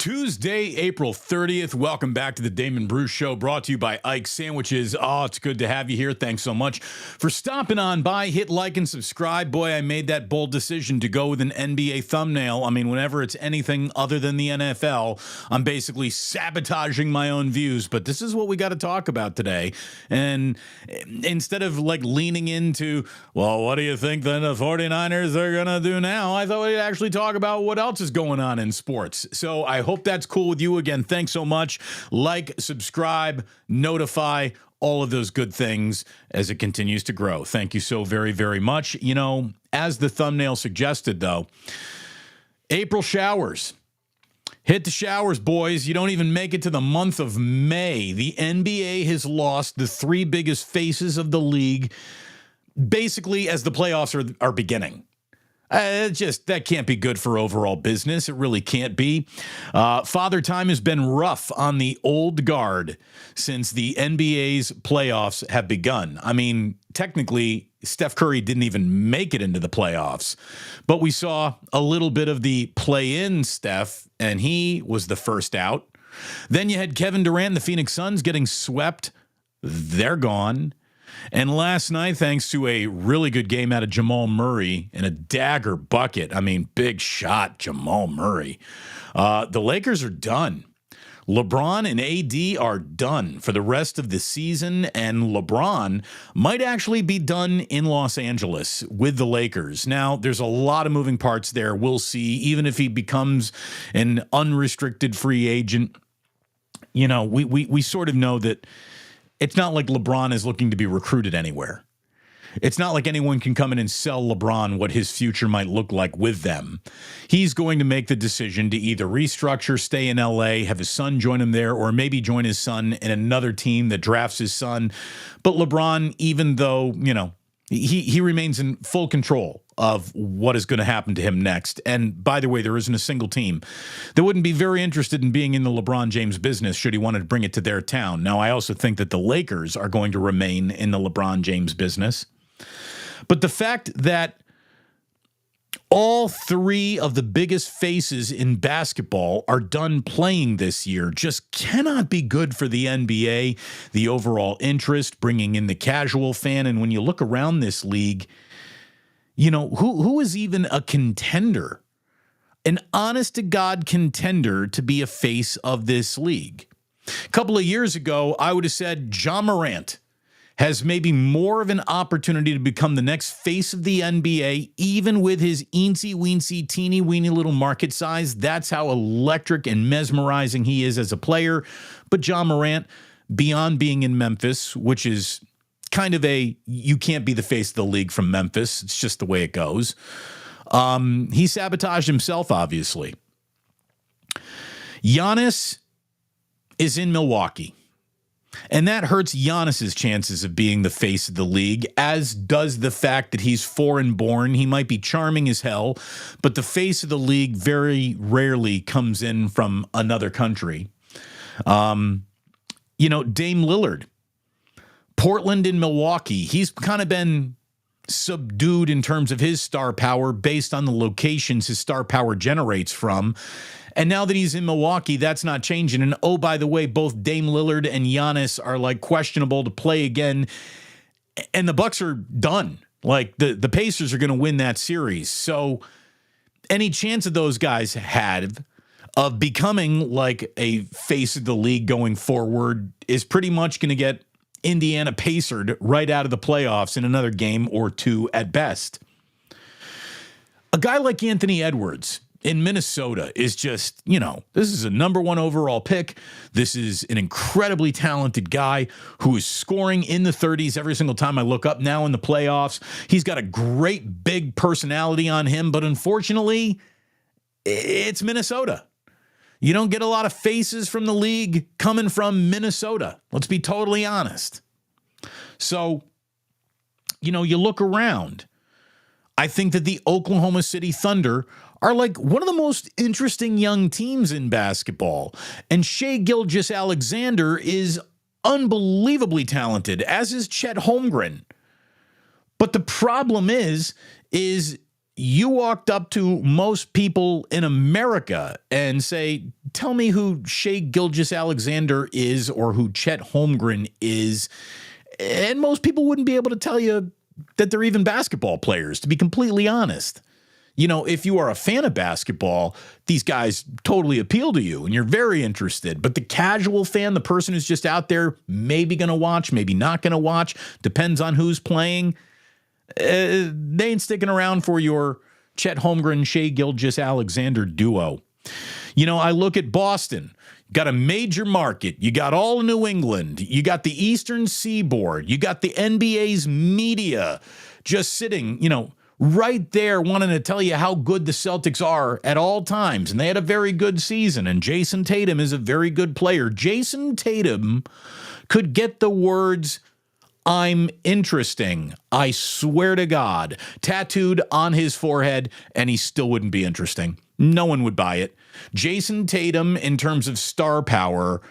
Tuesday, April 30th. Welcome back to the Damon Bruce Show, brought to you by Ike Sandwiches. Oh, it's good to have you here. Thanks so much for stopping on by. Hit like and subscribe. Boy, I made that bold decision to go with an NBA thumbnail. I mean, whenever it's anything other than the NFL, I'm basically sabotaging my own views. But this is what we got to talk about today. And instead of like leaning into, well, what do you think then the 49ers are going to do now? I thought we'd actually talk about what else is going on in sports. So I hope that's cool with you. Again, thanks so much. Like, subscribe, notify, all of those good things as it continues to grow. Thank you so very, very much. You know, as the thumbnail suggested, though, April showers. Hit the showers, boys. You don't even make it to the month of May. The NBA has lost the three biggest faces of the league, basically as the playoffs are beginning. That can't be good for overall business. It really can't be. Father Time has been rough on the old guard since the NBA's playoffs have begun. I mean, technically, Steph Curry didn't even make it into the playoffs, but we saw a little bit of the play-in Steph, and he was the first out. Then you had Kevin Durant, the Phoenix Suns, getting swept. They're gone. And last night, thanks to a really good game out of Jamal Murray and a dagger bucket, I mean, big shot, Jamal Murray, the Lakers are done. LeBron and AD are done for the rest of the season, and LeBron might actually be done in Los Angeles with the Lakers. Now, there's a lot of moving parts there. We'll see. Even if he becomes an unrestricted free agent, you know, we sort of know that it's not like LeBron is looking to be recruited anywhere. It's not like anyone can come in and sell LeBron what his future might look like with them. He's going to make the decision to either restructure, stay in LA, have his son join him there, or maybe join his son in another team that drafts his son. But LeBron, even though, you know, he remains in full control of what is going to happen to him next. And by the way, there isn't a single team that wouldn't be very interested in being in the LeBron James business should he want to bring it to their town. Now, I also think that the Lakers are going to remain in the LeBron James business. But the fact that all three of the biggest faces in basketball are done playing this year just cannot be good for the NBA, the overall interest, bringing in the casual fan. And when you look around this league, you know, who is even a contender, an honest-to-God contender to be a face of this league? A couple of years ago, I would have said Ja Morant has maybe more of an opportunity to become the next face of the NBA, even with his eensy-weensy, teeny-weeny little market size. That's how electric and mesmerizing he is as a player. But Ja Morant, beyond being in Memphis, which is kind of you can't be the face of the league from Memphis. It's just the way it goes. He sabotaged himself, obviously. Giannis is in Milwaukee. And that hurts Giannis's chances of being the face of the league, as does the fact that he's foreign-born. He might be charming as hell, but the face of the league very rarely comes in from another country. You know, Dame Lillard, Portland and Milwaukee, he's kind of been subdued in terms of his star power based on the locations his star power generates from. And now that he's in Milwaukee, that's not changing. And oh, by the way, both Dame Lillard and Giannis are like questionable to play again. And the Bucks are done. Like the Pacers are going to win that series. So any chance of those guys had of becoming like a face of the league going forward is pretty much going to get Indiana Pacered right out of the playoffs in another game or two at best. A guy like Anthony Edwards in Minnesota is just, you know, this is a number one overall pick. This is an incredibly talented guy who is scoring in the 30s every single time I look up now in the playoffs. He's got a great big personality on him, but unfortunately, it's Minnesota. You don't get a lot of faces from the league coming from Minnesota. Let's be totally honest. So, you know, you look around. I think that the Oklahoma City Thunder are like one of the most interesting young teams in basketball. And Shai Gilgeous-Alexander is unbelievably talented, as is Chet Holmgren. But the problem is you walked up to most people in America and say, tell me who Shea Gilgeous-Alexander is or who Chet Holmgren is, and most people wouldn't be able to tell you that they're even basketball players, to be completely honest. You know, if you are a fan of basketball, these guys totally appeal to you and you're very interested. But the casual fan, the person who's just out there, maybe going to watch, maybe not going to watch, depends on who's playing, they ain't sticking around for your Chet Holmgren, Shea Gilgeous-Alexander duo. You know, I look at Boston. Got a major market. You got all of New England. You got the Eastern Seaboard. You got the NBA's media just sitting, you know, right there wanting to tell you how good the Celtics are at all times. And they had a very good season. And Jason Tatum is a very good player. Jason Tatum could get the words, "I'm interesting," I swear to God, tattooed on his forehead, and he still wouldn't be interesting. No one would buy it. Jason Tatum, in terms of star power,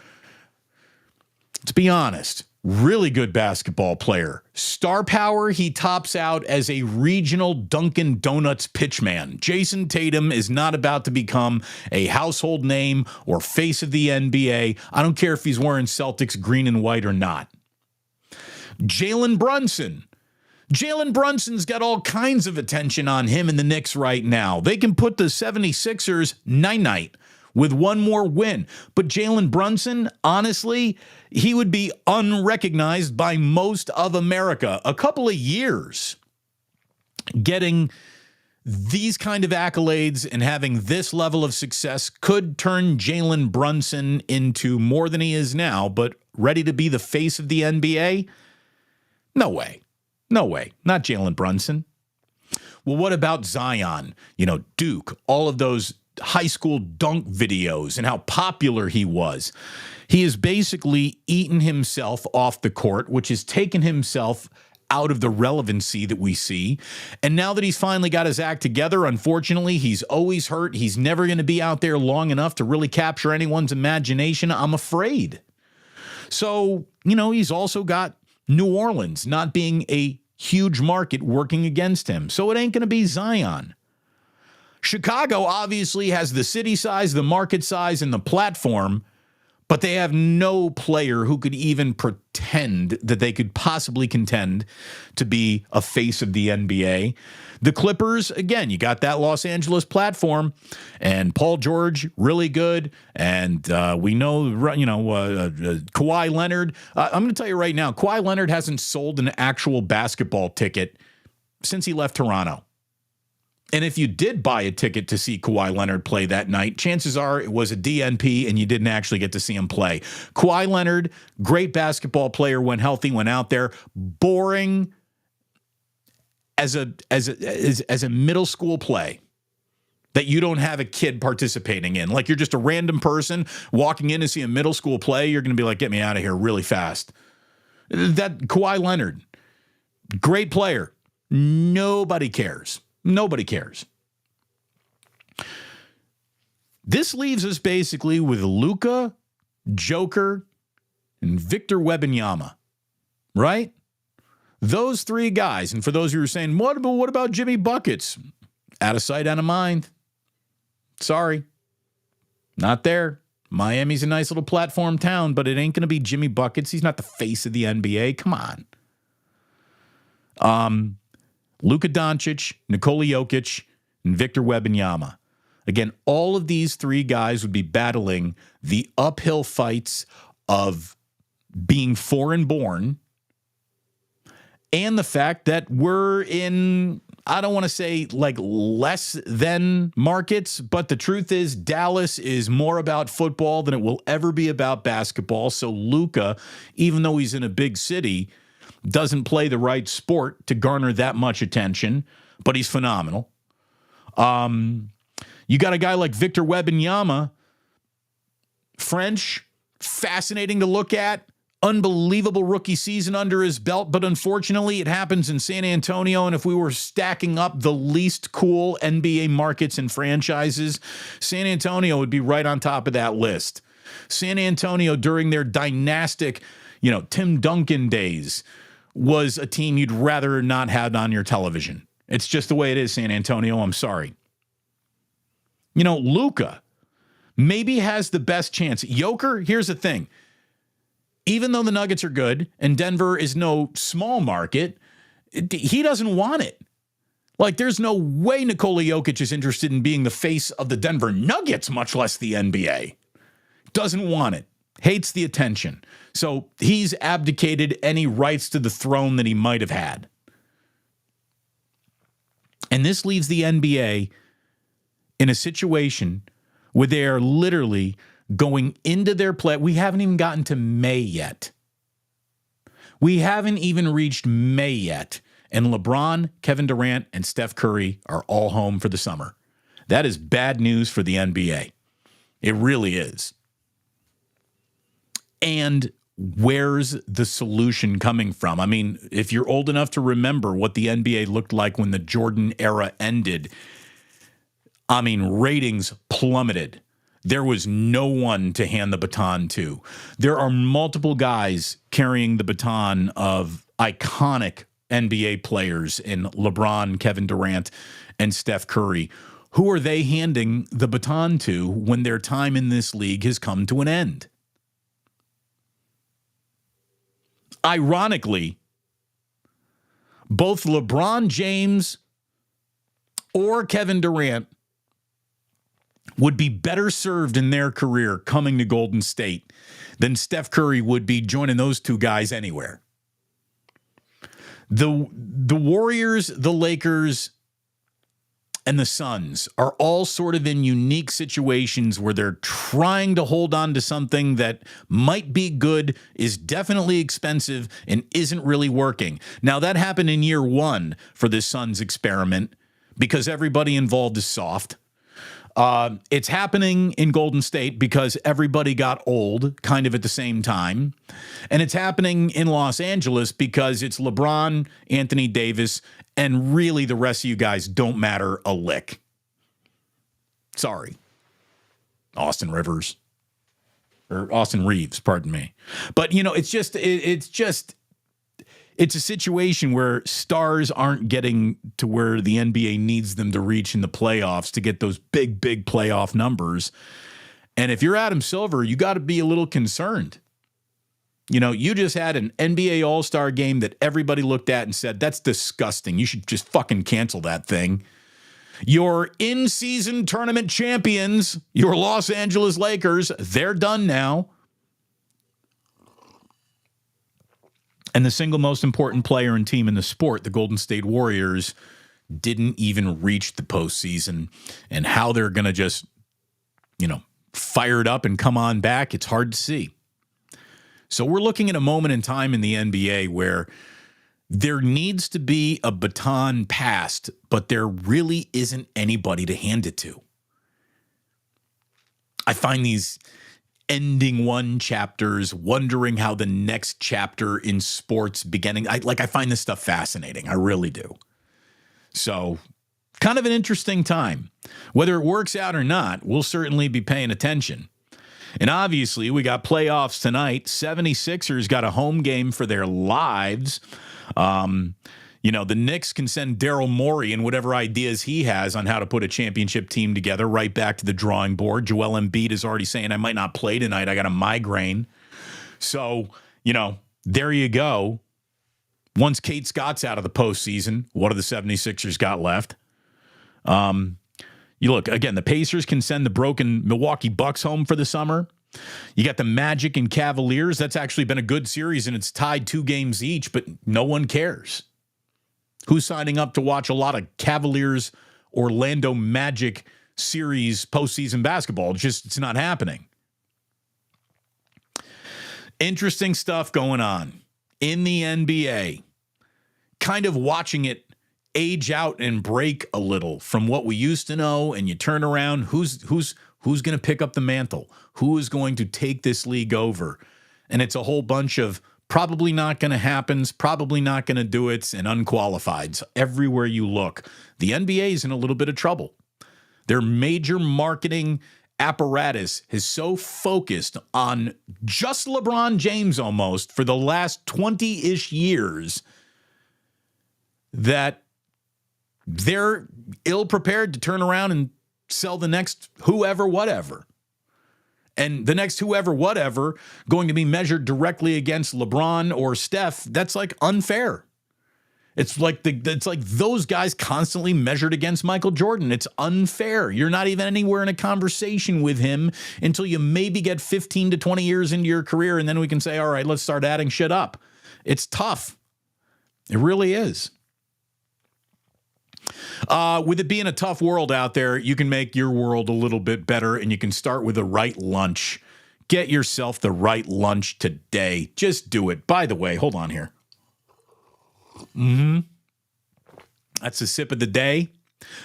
to be honest, really good basketball player. Star power, he tops out as a regional Dunkin' Donuts pitchman. Jason Tatum is not about to become a household name or face of the NBA. I don't care if he's wearing Celtics green and white or not. Jalen Brunson. Jalen Brunson's got all kinds of attention on him in the Knicks right now. They can put the 76ers night-night with one more win. But Jalen Brunson, honestly, he would be unrecognized by most of America. A couple of years getting these kind of accolades and having this level of success could turn Jalen Brunson into more than he is now, but ready to be the face of the NBA? No way. No way. Not Jalen Brunson. Well, what about Zion? You know, Duke, all of those high school dunk videos and how popular he was. He has basically eaten himself off the court, which has taken himself out of the relevancy that we see. And now that he's finally got his act together, unfortunately, he's always hurt. He's never going to be out there long enough to really capture anyone's imagination, I'm afraid. So, you know, he's also got New Orleans not being a huge market working against him. So it ain't going to be Zion. Chicago obviously has the city size, the market size, and the platform, but they have no player who could even pretend that they could possibly contend to be a face of the NBA. The Clippers, again, you got that Los Angeles platform, and Paul George, really good, and we know, Kawhi Leonard. I'm going to tell you right now, Kawhi Leonard hasn't sold an actual basketball ticket since he left Toronto. And if you did buy a ticket to see Kawhi Leonard play that night, chances are it was a DNP and you didn't actually get to see him play. Kawhi Leonard, great basketball player when healthy, went out there. Boring as a middle school play that you don't have a kid participating in. Like you're just a random person walking in to see a middle school play. You're going to be like, get me out of here really fast. That Kawhi Leonard, great player. Nobody cares. Nobody cares. This leaves us basically with Luka, Joker, and Victor Wembanyama, right? Those three guys. And for those who are saying, what about Jimmy Buckets? Out of sight, out of mind. Sorry. Not there. Miami's a nice little platform town, but it ain't going to be Jimmy Buckets. He's not the face of the NBA. Come on. Luka Doncic, Nikola Jokic, and Victor Wembanyama. Again, all of these three guys would be battling the uphill fights of being foreign-born and the fact that we're in, I don't want to say like less than markets, but the truth is Dallas is more about football than it will ever be about basketball. So Luka, even though he's in a big city, doesn't play the right sport to garner that much attention, but he's phenomenal. You got a guy like Victor Wembanyama, French, fascinating to look at, unbelievable rookie season under his belt, but unfortunately it happens in San Antonio, and if we were stacking up the least cool NBA markets and franchises, San Antonio would be right on top of that list. San Antonio, during their dynastic, Tim Duncan days, was a team you'd rather not have on your television. It's just the way it is, San Antonio. I'm sorry. Luka maybe has the best chance. Joker, here's the thing. Even though the Nuggets are good and Denver is no small market, he doesn't want it. Like, there's no way Nikola Jokic is interested in being the face of the Denver Nuggets, much less the NBA. Doesn't want it. Hates the attention. So he's abdicated any rights to the throne that he might have had. And this leaves the NBA in a situation where they are literally going into their play. We haven't even gotten to May yet. We haven't even reached May yet. And LeBron, Kevin Durant, and Steph Curry are all home for the summer. That is bad news for the NBA. It really is. And where's the solution coming from? I mean, if you're old enough to remember what the NBA looked like when the Jordan era ended, I mean, ratings plummeted. There was no one to hand the baton to. There are multiple guys carrying the baton of iconic NBA players in LeBron, Kevin Durant, and Steph Curry. Who are they handing the baton to when their time in this league has come to an end? Ironically, both LeBron James or Kevin Durant would be better served in their career coming to Golden State than Steph Curry would be joining those two guys anywhere. The Warriors, the Lakers, and the Suns are all sort of in unique situations where they're trying to hold on to something that might be good, is definitely expensive, and isn't really working. Now, that happened in year one for this Suns experiment because everybody involved is soft. It's happening in Golden State because everybody got old kind of at the same time. And it's happening in Los Angeles because it's LeBron, Anthony Davis, and really the rest of you guys don't matter a lick. Sorry. Austin Reeves, pardon me. But, it's a situation where stars aren't getting to where the NBA needs them to reach in the playoffs to get those big, big playoff numbers. And if you're Adam Silver, you got to be a little concerned. You just had an NBA All-Star game that everybody looked at and said, that's disgusting. You should just fucking cancel that thing. Your in-season tournament champions, your Los Angeles Lakers, they're done now. And the single most important player and team in the sport, the Golden State Warriors, didn't even reach the postseason. And how they're going to just, fire it up and come on back, it's hard to see. So we're looking at a moment in time in the NBA where there needs to be a baton passed, but there really isn't anybody to hand it to. I find these ending one chapters, wondering how the next chapter in sports beginning. I find this stuff fascinating. I really do. So kind of an interesting time. Whether it works out or not, we'll certainly be paying attention. And obviously, we got playoffs tonight. 76ers got a home game for their lives. The Knicks can send Daryl Morey and whatever ideas he has on how to put a championship team together right back to the drawing board. Joel Embiid is already saying, I might not play tonight. I got a migraine. So, there you go. Once Kate Scott's out of the postseason, what do the 76ers got left? You look, again, the Pacers can send the broken Milwaukee Bucks home for the summer. You got the Magic and Cavaliers. That's actually been a good series, and it's tied 2 games each, but no one cares. Who's signing up to watch a lot of Cavaliers Orlando Magic series postseason basketball? It's not happening. Interesting stuff going on in the NBA. Kind of watching it age out and break a little from what we used to know, and you turn around, who's going to pick up the mantle? Who is going to take this league over? And it's a whole bunch of probably not going to happen, probably not going to do it, and unqualified. So everywhere you look, the NBA is in a little bit of trouble. Their major marketing apparatus is so focused on just LeBron James almost for the last 20-ish years that they're ill-prepared to turn around and sell the next whoever, whatever. And the next whoever, whatever, going to be measured directly against LeBron or Steph, that's like unfair. It's like those guys constantly measured against Michael Jordan. It's unfair. You're not even anywhere in a conversation with him until you maybe get 15 to 20 years into your career, and then we can say, all right, let's start adding shit up. It's tough. It really is. With it being a tough world out there, you can make your world a little bit better, and you can start with the right lunch. Get yourself the right lunch today. Just do it. By the way, hold on here. That's a sip of the day.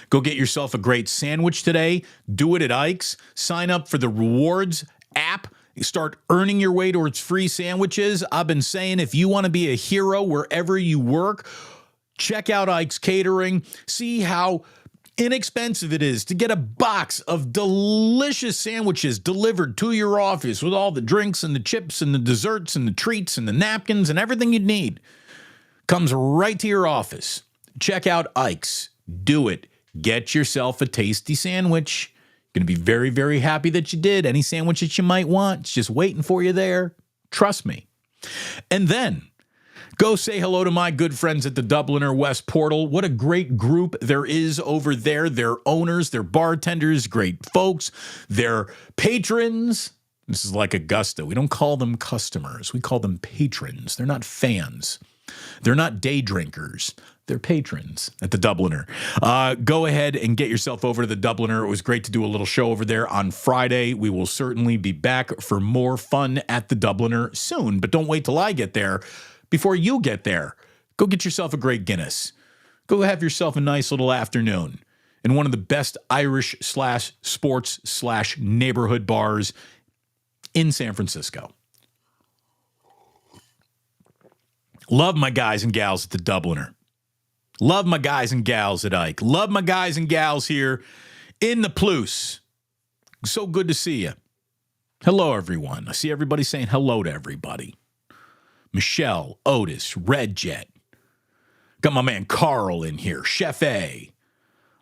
Go get yourself a great sandwich today. Do it at Ike's. Sign up for the rewards app. Start earning your way towards free sandwiches. I've been saying, if you want to be a hero wherever you work, check out Ike's Catering. See how inexpensive it is to get a box of delicious sandwiches delivered to your office with all the drinks and the chips and the desserts and the treats and the napkins and everything you need. Comes right to your office. Check out Ike's. Do it. Get yourself a tasty sandwich. Going to be very, very happy that you did. Any sandwich that you might want, it's just waiting for you there. Trust me. And then go say hello to my good friends at the Dubliner West Portal. What a great group there is over there. Their owners, their bartenders, great folks, their patrons. This is like Augusta. We don't call them customers. We call them patrons. They're not fans. They're not day drinkers. They're patrons at the Dubliner. Go ahead and get yourself over to the Dubliner. It was great to do a little show over there on Friday. We will certainly be back for more fun at the Dubliner soon. But don't wait till I get there. Before you get there, go get yourself a great Guinness. Go have yourself a nice little afternoon in one of the best Irish/sports/neighborhood bars in San Francisco. Love my guys and gals at the Dubliner. Love my guys and gals at Ike. Love my guys and gals here in the Plus. So good to see you. Hello, everyone. I see everybody saying hello to everybody. Michelle, Otis, Red Jet. Got my man Carl in here. Chef A.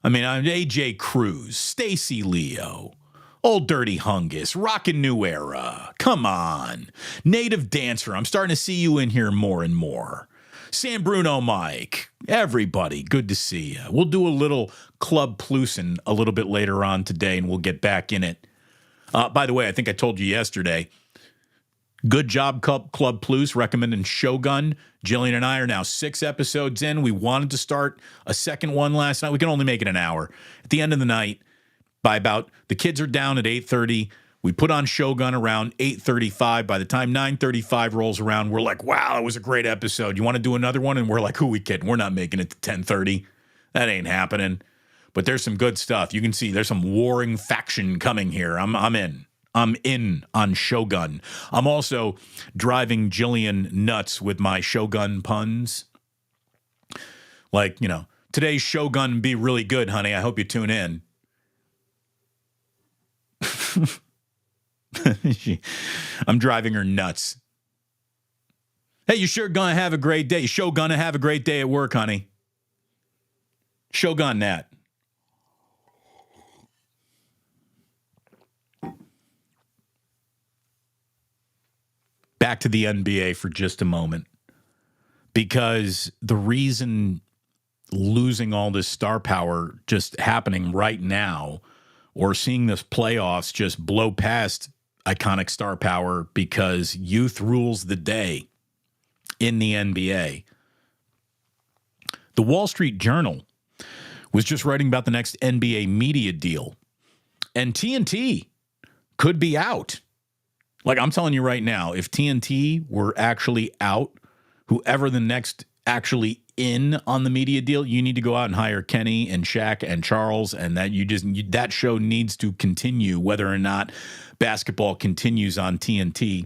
I'm AJ Cruz, Stacy Leo. Old Dirty Hungus, Rockin' New Era. Come on. Native Dancer, I'm starting to see you in here more and more. San Bruno Mike, everybody, good to see you. We'll do a little Club Plusin a little bit later on today, and we'll get back in it. By the way, I think I told you yesterday, good job, Club Plus, recommending Shogun. Jillian and I are now 6 episodes in. We wanted to start a second one last night. We can only make it an hour. At the end of the night, the kids are down at 8:30. We put on Shogun around 8:35. By the time 9:35 rolls around, we're like, wow, that was a great episode. You want to do another one? And we're like, who we kidding? We're not making it to 10:30. That ain't happening. But there's some good stuff. You can see there's some warring faction coming here. I'm in. I'm in on Shogun. I'm also driving Jillian nuts with my Shogun puns. Like, today's Shogun be really good, honey. I hope you tune in. I'm driving her nuts. Hey, you sure gonna have a great day? You sure gonna have a great day at work, honey? Shogun that. Back to the NBA for just a moment. Because the reason losing all this star power just happening right now, or seeing this playoffs just blow past iconic star power because youth rules the day in the NBA. The Wall Street Journal was just writing about the next NBA media deal, and TNT could be out. Like, I'm telling you right now, if TNT were actually out, whoever the next actually in on the media deal, you need to go out and hire Kenny and Shaq and Charles, and that show needs to continue whether or not basketball continues on TNT.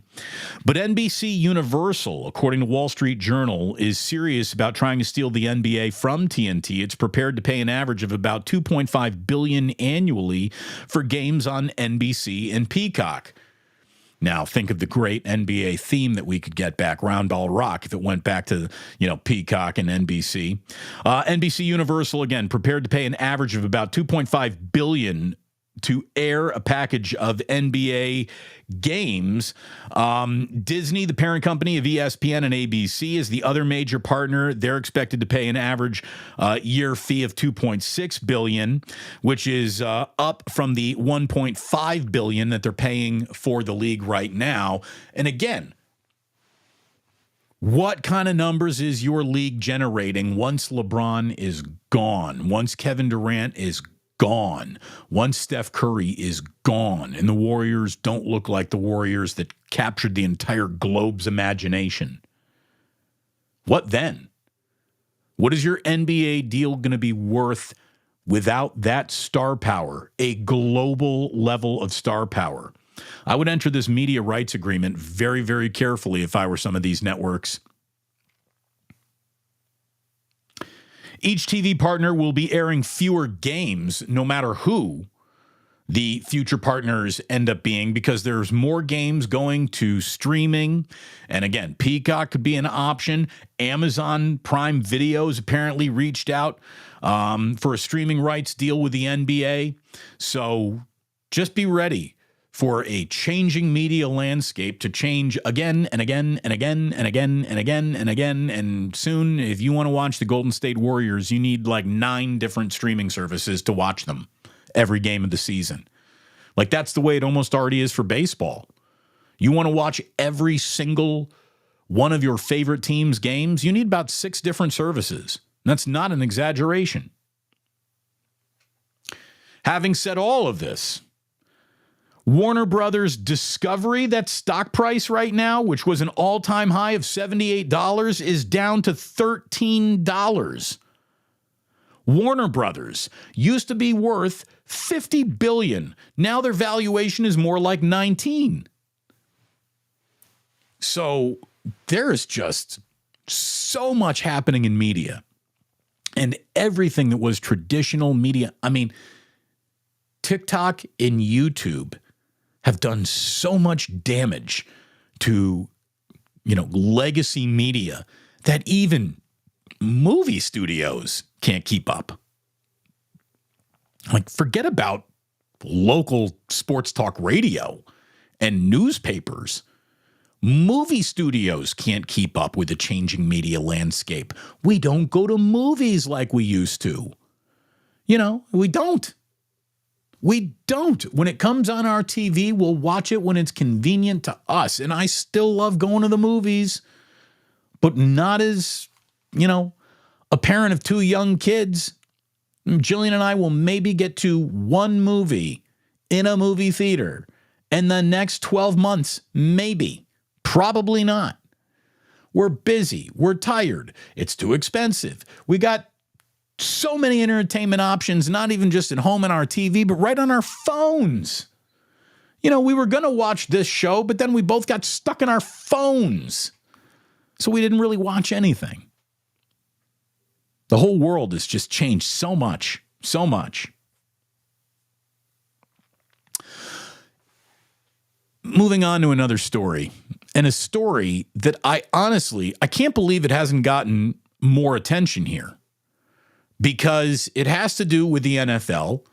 But NBC Universal, according to Wall Street Journal, is serious about trying to steal the NBA from TNT. It's prepared to pay an average of about $2.5 billion annually for games on NBC and Peacock. Now, think of the great NBA theme that we could get back, Roundball Rock, if it went back to, Peacock and NBC. NBC Universal, again, prepared to pay an average of about $2.5 billion to air a package of NBA games. Disney, the parent company of ESPN and ABC, is the other major partner. They're expected to pay an average year fee of $2.6 billion, which is up from the $1.5 billion that they're paying for the league right now. And again, what kind of numbers is your league generating once LeBron is gone, once Kevin Durant is gone, once Steph Curry is gone, and the Warriors don't look like the Warriors that captured the entire globe's imagination? What then? What is your NBA deal going to be worth without that star power, a global level of star power? I would enter this media rights agreement very, very carefully if I were some of these networks. Each TV partner will be airing fewer games, no matter who the future partners end up being, because there's more games going to streaming. And again, Peacock could be an option. Amazon Prime Video's apparently reached out for a streaming rights deal with the NBA. So just be ready for a changing media landscape to change again and again and again and again and again and again. And soon, if you want to watch the Golden State Warriors, you need like 9 different streaming services to watch them every game of the season. Like, that's the way it almost already is for baseball. You want to watch every single one of your favorite team's games, you need about 6 different services. That's not an exaggeration. Having said all of this, Warner Brothers Discovery, that stock price right now, which was an all-time high of $78, is down to $13. Warner Brothers used to be worth $50 billion. Now their valuation is more like 19. So there is just so much happening in media. And everything that was traditional media, I mean, TikTok and YouTube have done so much damage to, legacy media that even movie studios can't keep up. Like, forget about local sports talk radio and newspapers. Movie studios can't keep up with the changing media landscape. We don't go to movies like we used to. We don't. We don't. When it comes on our TV, we'll watch it when it's convenient to us. And I still love going to the movies, but not as, a parent of 2 young kids. Jillian and I will maybe get to 1 movie in a movie theater in the next 12 months. Maybe. Probably not. We're busy. We're tired. It's too expensive. We got so many entertainment options, not even just at home on our TV, but right on our phones. We were going to watch this show, but then we both got stuck in our phones. So we didn't really watch anything. The whole world has just changed so much, so much. Moving on to another story, and a story that I can't believe it hasn't gotten more attention here. Because it has to do with the NFL,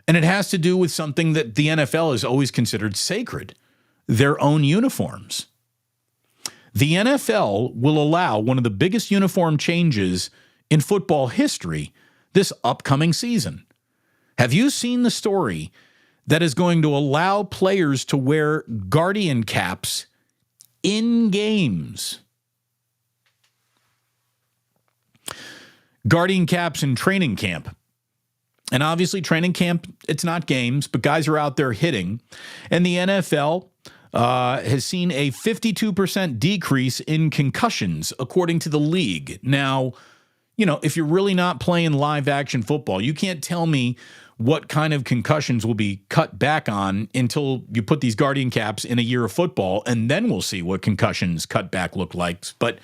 and it has to do with something that the NFL has always considered sacred, their own uniforms. The NFL will allow one of the biggest uniform changes in football history this upcoming season. Have you seen the story that is going to allow players to wear Guardian caps in games? Guardian caps in training camp. And obviously training camp, it's not games, but guys are out there hitting. And the NFL has seen a 52% decrease in concussions, according to the league. Now, if you're really not playing live action football, you can't tell me what kind of concussions will be cut back on until you put these Guardian caps in a year of football, and then we'll see what concussions cut back look like. But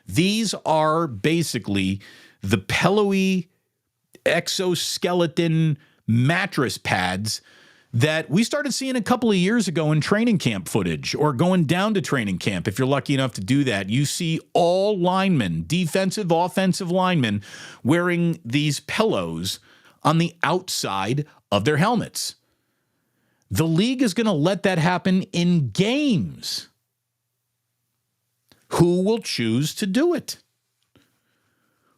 these are basically the pillowy exoskeleton mattress pads that we started seeing a couple of years ago in training camp footage, or going down to training camp. If you're lucky enough to do that, you see all linemen, defensive, offensive linemen, wearing these pillows on the outside of their helmets. The league is going to let that happen in games. Who will choose to do it?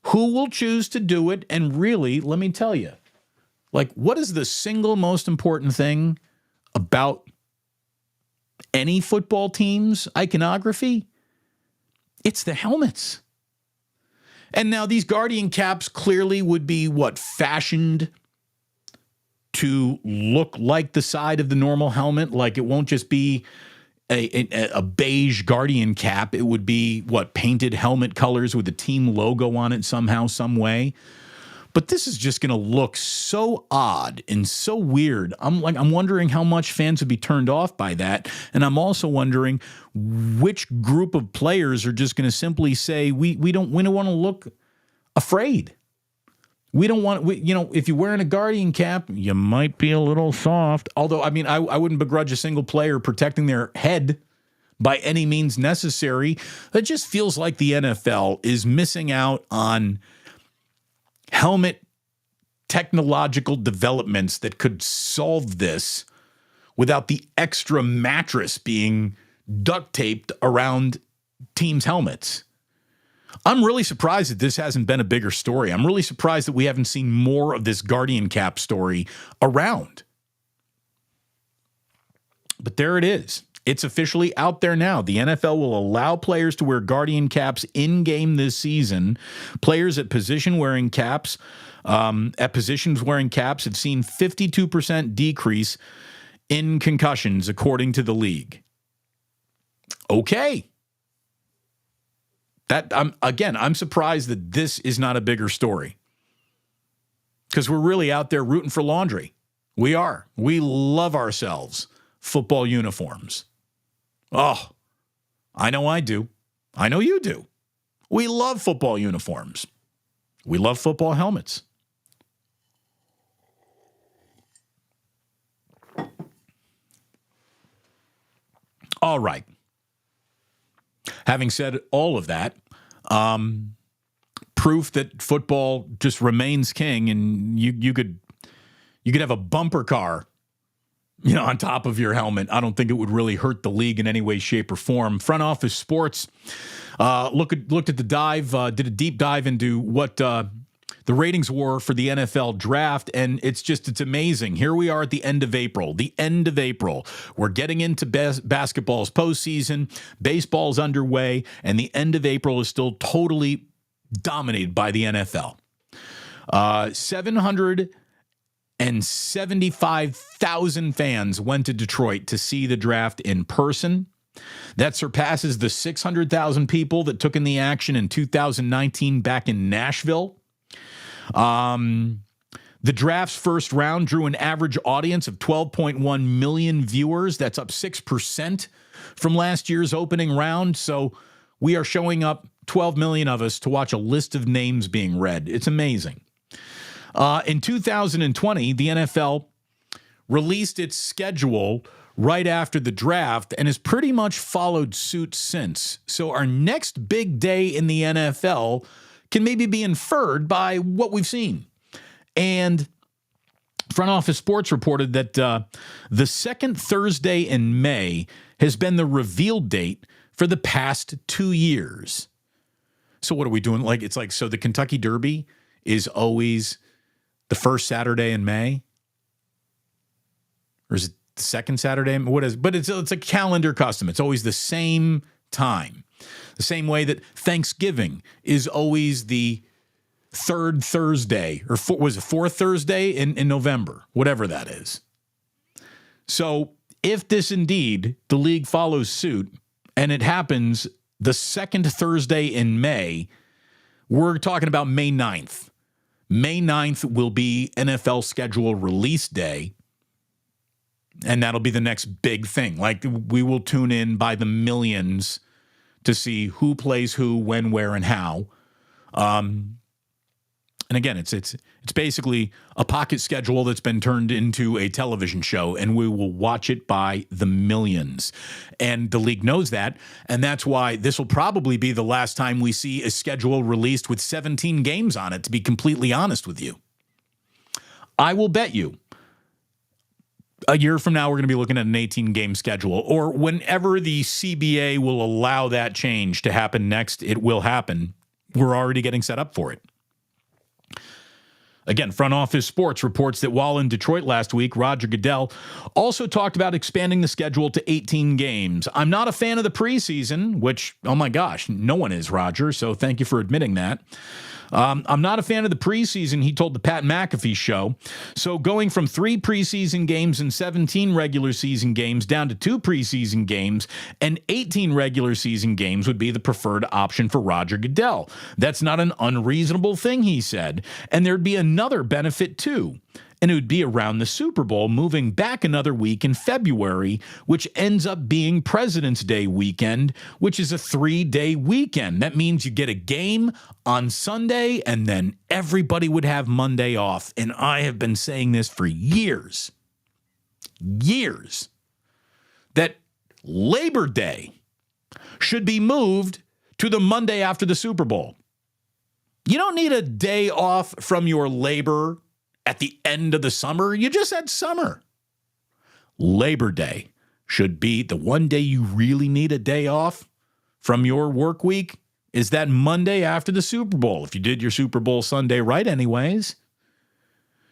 Who will choose to do it? And really, let me tell you, like, what is the single most important thing about any football team's iconography? It's the helmets. And now these Guardian caps clearly would be fashioned to look like the side of the normal helmet. Like, it won't just be a beige Guardian cap. It would be painted helmet colors with the team logo on it somehow, some way. But this is just going to look so odd and so weird. I'm wondering how much fans would be turned off by that. And I'm also wondering which group of players are just going to simply say, we don't want to look afraid. We don't want, if you're wearing a Guardian cap, you might be a little soft. Although, I wouldn't begrudge a single player protecting their head by any means necessary. It just feels like the NFL is missing out on helmet technological developments that could solve this without the extra mattress being duct taped around teams' helmets. I'm really surprised that this hasn't been a bigger story. I'm really surprised that we haven't seen more of this Guardian cap story around. But there it is. It's officially out there now. The NFL will allow players to wear Guardian caps in-game this season. Players at positions wearing caps have seen 52% decrease in concussions, according to the league. Okay. I'm surprised that this is not a bigger story, because we're really out there rooting for laundry. We are. We love ourselves football uniforms. Oh, I know I do. I know you do. We love football uniforms. We love football helmets. All right. Having said all of that, proof that football just remains king, and you could have a bumper car, on top of your helmet. I don't think it would really hurt the league in any way, shape, or form. Front Office Sports looked at the dive, did a deep dive into what the ratings were for the NFL draft, and it's amazing. Here we are at the end of April. We're getting into basketball's postseason. Baseball's underway, and the end of April is still totally dominated by the NFL. 775,000 fans went to Detroit to see the draft in person. That surpasses the 600,000 people that took in the action in 2019 back in Nashville. The draft's first round drew an average audience of 12.1 million viewers. That's up 6% from last year's opening round. So we are showing up, 12 million of us, to watch a list of names being read. It's amazing. In 2020, the NFL released its schedule right after the draft and has pretty much followed suit since. So our next big day in the NFL can maybe be inferred by what we've seen. And Front Office Sports reported that the second Thursday in May has been the reveal date for the past 2 years. So what are we doing? So the Kentucky Derby is always the first Saturday in May? Or is it the second Saturday? What is? But it's a calendar custom. It's always the same time. The same way that Thanksgiving is always the third Thursday, or fourth Thursday in November, whatever that is. So if this indeed, the league follows suit, and it happens the second Thursday in May, we're talking about May 9th. May 9th will be NFL schedule release day, and that'll be the next big thing. Like, we will tune in by the millions to see who plays who, when, where, and how. And again, it's basically a pocket schedule that's been turned into a television show, and we will watch it by the millions. And the league knows that, and that's why this will probably be the last time we see a schedule released with 17 games on it, to be completely honest with you. I will bet you a year from now we're going to be looking at an 18-game schedule, or whenever the CBA will allow that change to happen next, it will happen. We're already getting set up for it. Again, Front Office Sports reports that while in Detroit last week, Roger Goodell also talked about expanding the schedule to 18 games. I'm not a fan of the preseason, which, oh my gosh, no one is, Roger, so thank you for admitting that. I'm not a fan of the preseason, he told the Pat McAfee show. So going from 3 preseason games and 17 regular season games down to 2 preseason games and 18 regular season games would be the preferred option for Roger Goodell. That's not an unreasonable thing, he said. And there'd be another benefit too. And it would be around the Super Bowl, moving back another week in February, which ends up being President's Day weekend, which is a 3-day weekend. That means you get a game on Sunday, and then everybody would have Monday off. And I have been saying this for years, that Labor Day should be moved to the Monday after the Super Bowl. You don't need a day off from your labor at the end of the summer. You just had summer. Labor Day should be the one day you really need a day off from your work week, is that Monday after the Super Bowl, if you did your Super Bowl Sunday right anyways.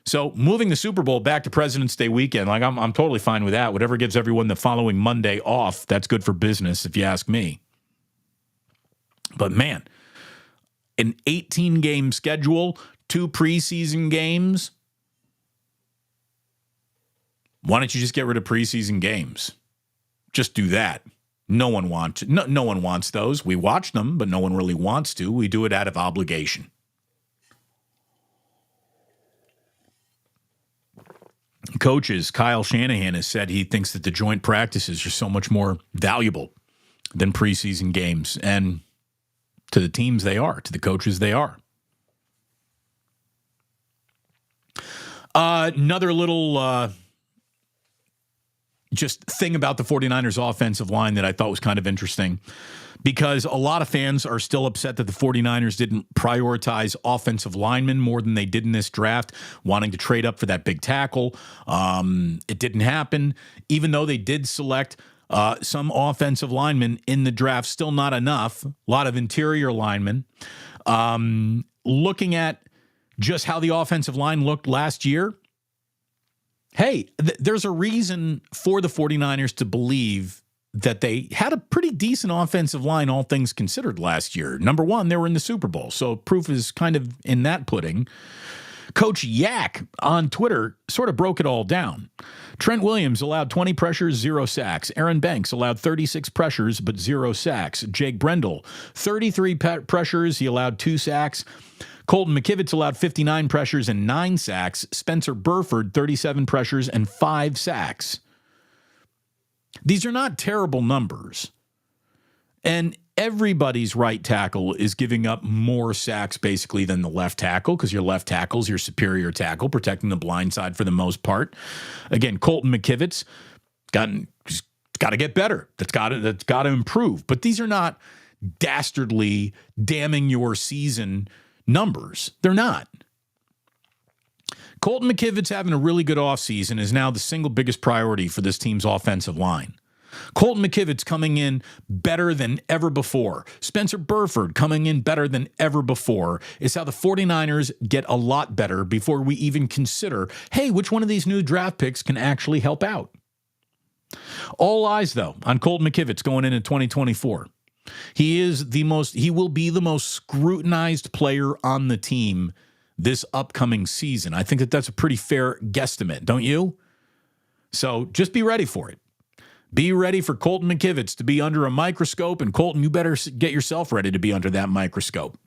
So moving the Super Bowl back to President's Day weekend, like I'm totally fine with that. Whatever gives everyone the following Monday off, that's good for business if you ask me. But man, an 18-game schedule, 2 preseason games. Why don't you just get rid of preseason games? Just do that. No one wants those. We watch them, but no one really wants to. We do it out of obligation. Coaches, Kyle Shanahan has said he thinks that the joint practices are so much more valuable than preseason games. And to the teams they are, to the coaches they are. Another little just thing about the 49ers offensive line that I thought was kind of interesting, because a lot of fans are still upset that the 49ers didn't prioritize offensive linemen more than they did in this draft, wanting to trade up for that big tackle. It didn't happen, even though they did select some offensive linemen in the draft. Still not enough. A lot of interior linemen. Looking at just how the offensive line looked last year, hey, there's a reason for the 49ers to believe that they had a pretty decent offensive line, all things considered, last year. Number one, they were in the Super Bowl, so proof is kind of in that pudding. Coach Yak on Twitter sort of broke it all down. Trent Williams allowed 20 pressures, 0 sacks. Aaron Banks allowed 36 pressures, but 0 sacks. Jake Brendel, 33 pressures. He allowed 2 sacks. Colton McKivitz allowed 59 pressures and 9 sacks. Spencer Burford, 37 pressures and 5 sacks. These are not terrible numbers. And everybody's right tackle is giving up more sacks basically than the left tackle, because your left tackle is your superior tackle, protecting the blind side for the most part. Again, Colton McKivitz got to get better. That's got to improve. But these are not dastardly damning your season numbers. They're not. Colton McKivitz having a really good offseason is now the single biggest priority for this team's offensive line. Colton McKivitz coming in better than ever before. Spencer Burford coming in better than ever before is how the 49ers get a lot better before we even consider, hey, which one of these new draft picks can actually help out? All eyes, though, on Colton McKivitz going into 2024. He will be the most scrutinized player on the team this upcoming season. I think that that's a pretty fair guesstimate, don't you? So just be ready for it. Be ready for Colton McKivitz to be under a microscope, and Colton, you better get yourself ready to be under that microscope.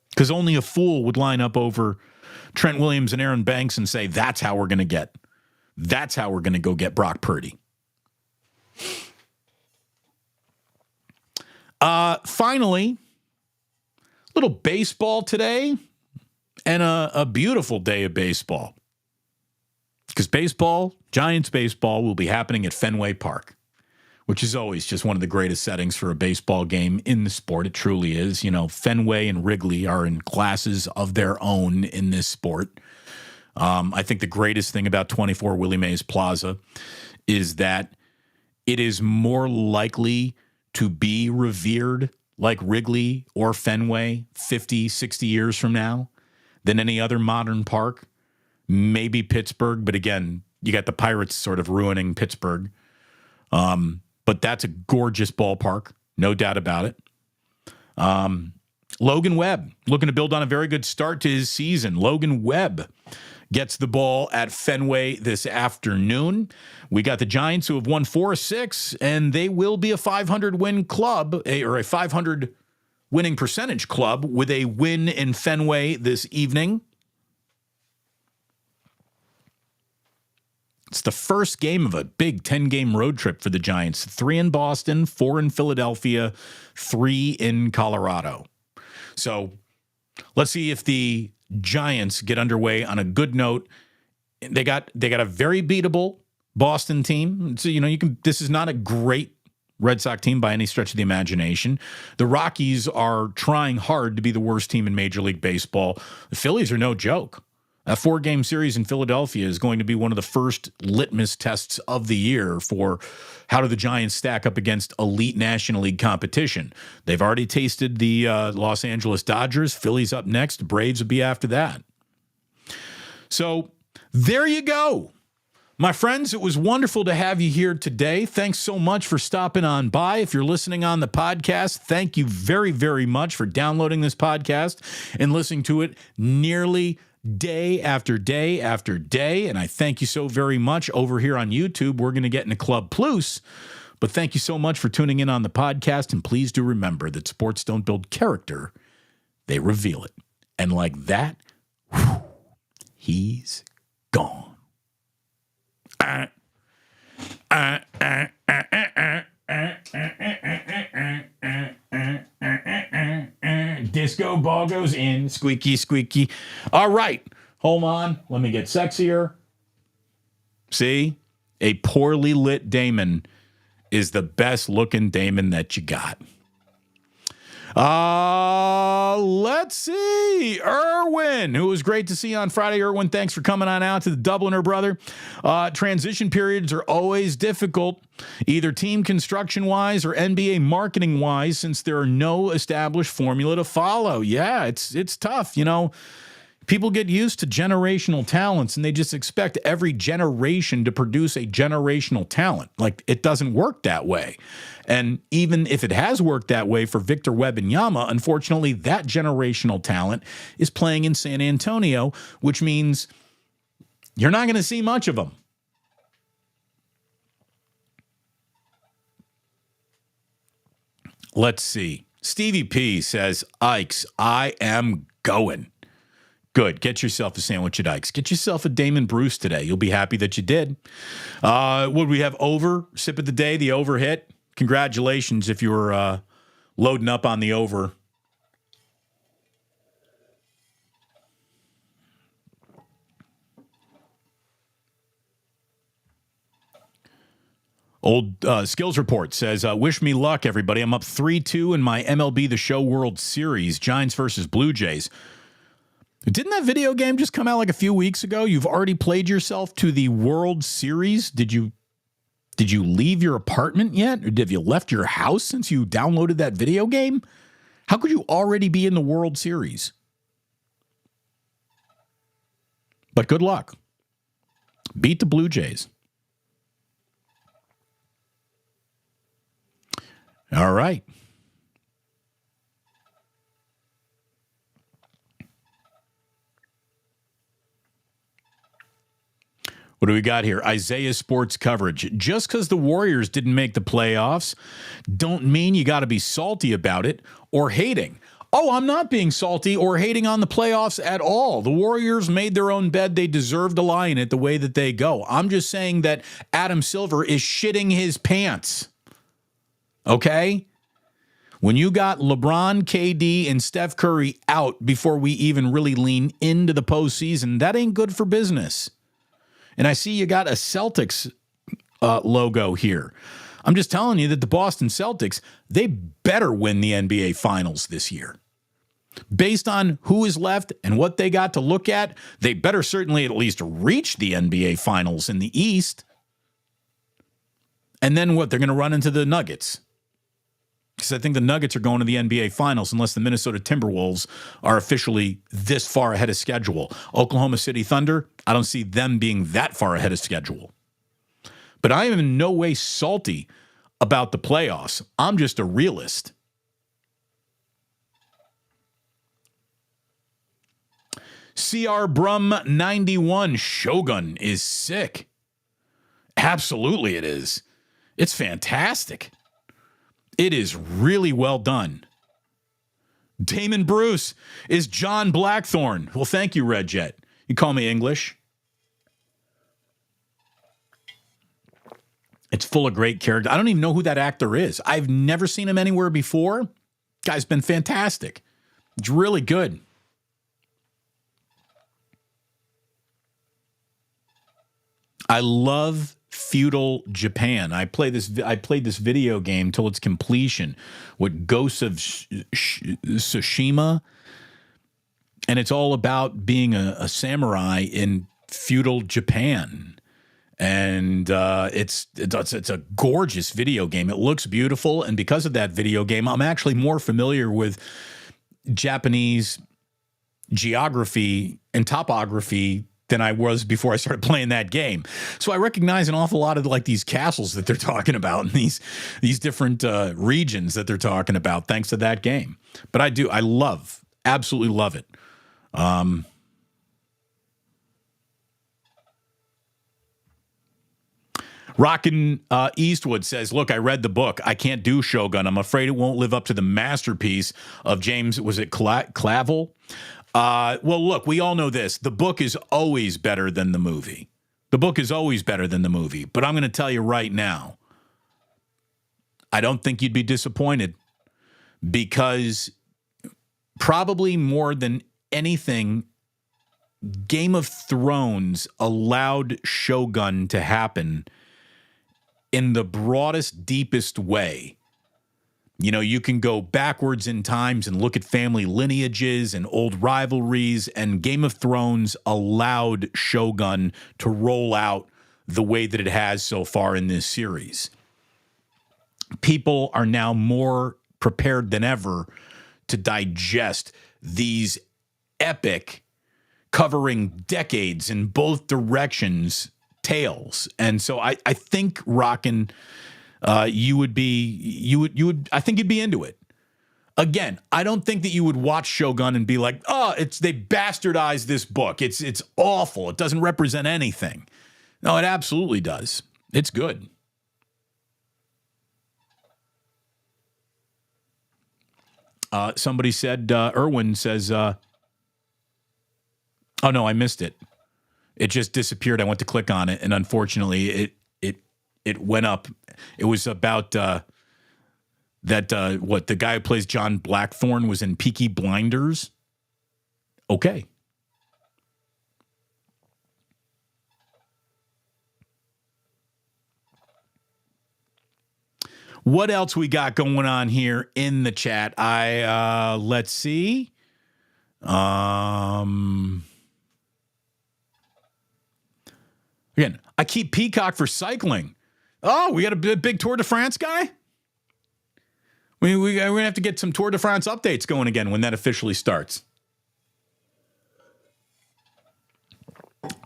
Because only a fool would line up over Trent Williams and Aaron Banks and say, that's how we're going to go get Brock Purdy. Finally, Little baseball today and a beautiful day of baseball. Because baseball, Giants baseball, will be happening at Fenway Park, which is always just one of the greatest settings for a baseball game in the sport. It truly is. You know, Fenway and Wrigley are in classes of their own in this sport. I think the greatest thing about 24 Willie Mays Plaza is that it is more likely to be revered like Wrigley or Fenway 50, 60 years from now than any other modern park. Maybe Pittsburgh, but again, you got the Pirates sort of ruining Pittsburgh. But that's a gorgeous ballpark, no doubt about it. Logan Webb looking to build on a very good start to his season. Logan Webb gets the ball at Fenway this afternoon. We got the Giants, who have won 4 of 6, and they will be a 500-win club, or a 500 winning percentage club, with a win in Fenway this evening. It's the first game of a big 10-game road trip for the Giants. 3 in Boston, 4 in Philadelphia, 3 in Colorado. So let's see if the Giants get underway on a good note. They got a very beatable Boston team. So, you know, this is not a great Red Sox team by any stretch of the imagination. The Rockies are trying hard to be the worst team in Major League Baseball. The Phillies are no joke. A 4-game series in Philadelphia is going to be one of the first litmus tests of the year for how do the Giants stack up against elite National League competition. They've already tasted the Los Angeles Dodgers. Phillies up next. Braves will be after that. So there you go. My friends, it was wonderful to have you here today. Thanks so much for stopping on by. If you're listening on the podcast, thank you very, very much for downloading this podcast and listening to it nearly day after day after day. And I thank you so very much. Over here on YouTube, we're going to get into Club Plus. But thank you so much for tuning in on the podcast. And please do remember that sports don't build character, they reveal it. And like that, he's gone. Disco ball goes in, squeaky, squeaky. All right, hold on. Let me get sexier. See, a poorly lit Damon is the best looking Damon that you got. Let's see. Irwin, who was great to see on Friday. Irwin, thanks for coming on out to the Dubliner, brother. Transition periods are always difficult, either team construction-wise or NBA marketing-wise, since there are no established formula to follow. Yeah, it's tough. You know, people get used to generational talents, and they just expect every generation to produce a generational talent. Like, it doesn't work that way. And even if it has worked that way for Victor Wembanyama, unfortunately, that generational talent is playing in San Antonio, which means you're not going to see much of them. Let's see. Stevie P says, Ikes, I am going. Good. Get yourself a sandwich at Ike's. Get yourself a Damon Bruce today. You'll be happy that you did. Would we have over? Sip of the day, the over hit. Congratulations if you were loading up on the over. Old Skills Report says, wish me luck, everybody. I'm up 3-2 in my MLB The Show World Series, Giants versus Blue Jays. Didn't that video game just come out like a few weeks ago? You've already played yourself to the World Series. Did you leave your apartment yet? Or have you left your house since you downloaded that video game? How could you already be in the World Series? But good luck. Beat the Blue Jays. All right. What do we got here? Isaiah Sports Coverage. Just because the Warriors didn't make the playoffs don't mean you got to be salty about it or hating. Oh, I'm not being salty or hating on the playoffs at all. The Warriors made their own bed. They deserve to lie in it the way that they go. I'm just saying that Adam Silver is shitting his pants. Okay? When you got LeBron, KD, and Steph Curry out before we even really lean into the postseason, that ain't good for business. And I see you got a Celtics logo here. I'm just telling you that the Boston Celtics, they better win the NBA Finals this year. Based on who is left and what they got to look at, they better certainly at least reach the NBA Finals in the East. And then what? They're going to run into the Nuggets. Because I think the Nuggets are going to the NBA Finals unless the Minnesota Timberwolves are officially this far ahead of schedule. Oklahoma City Thunder, I don't see them being that far ahead of schedule. But I am in no way salty about the playoffs. I'm just a realist. CR Brum 91 Shogun is sick. Absolutely it is. It's fantastic. It is really well done. Damon Bruce is John Blackthorne. Well, thank you, Red Jet. You call me English. It's full of great characters. I don't even know who that actor is. I've never seen him anywhere before. Guy's been fantastic. It's really good. I love feudal Japan. I played this video game till its completion with Ghosts of Tsushima, and it's all about being a samurai in feudal Japan. And it's a gorgeous video game. It looks beautiful, and because of that video game, I'm actually more familiar with Japanese geography and topography than I was before I started playing that game. So I recognize an awful lot of like these castles that they're talking about and these different regions that they're talking about thanks to that game. But I absolutely love it. Rockin' Eastwood says, look, I read the book. I can't do Shogun. I'm afraid it won't live up to the masterpiece of James, was it Clavell? Well, look, we all know this. The book is always better than the movie. The book is always better than the movie. But I'm going to tell you right now, I don't think you'd be disappointed because probably more than anything, Game of Thrones allowed Shogun to happen in the broadest, deepest way. You know, you can go backwards in times and look at family lineages and old rivalries, and Game of Thrones allowed Shogun to roll out the way that it has so far in this series. People are now more prepared than ever to digest these epic, covering decades in both directions, tales. And so I think Rockin', I think you'd be into it. Again, I don't think that you would watch Shogun and be like, oh, they bastardized this book. It's awful. It doesn't represent anything. No, it absolutely does. It's good. Somebody said, Irwin says, oh no, I missed it. It just disappeared. I went to click on it, and unfortunately, it went up. It was about the guy who plays John Blackthorne was in Peaky Blinders. Okay. What else we got going on here in the chat? Let's see. Again, I keep Peacock for cycling. Oh, we got a big Tour de France guy? We're going to have to get some Tour de France updates going again when that officially starts.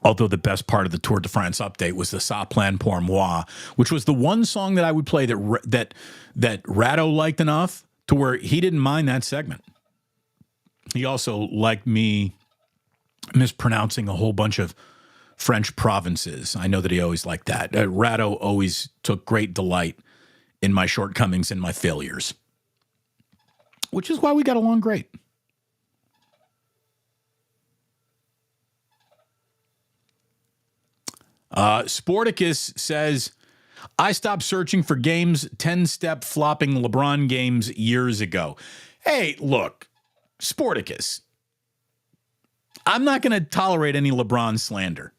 Although the best part of the Tour de France update was the Ça Plan pour Moi, which was the one song that I would play that Ratto liked enough to where he didn't mind that segment. He also liked me mispronouncing a whole bunch of French provinces. I know that he always liked that. Ratto always took great delight in my shortcomings and my failures, which is why we got along great. Sporticus says, I stopped searching for games 10-step flopping LeBron games years ago. Hey, look, Sporticus, I'm not going to tolerate any LeBron slander.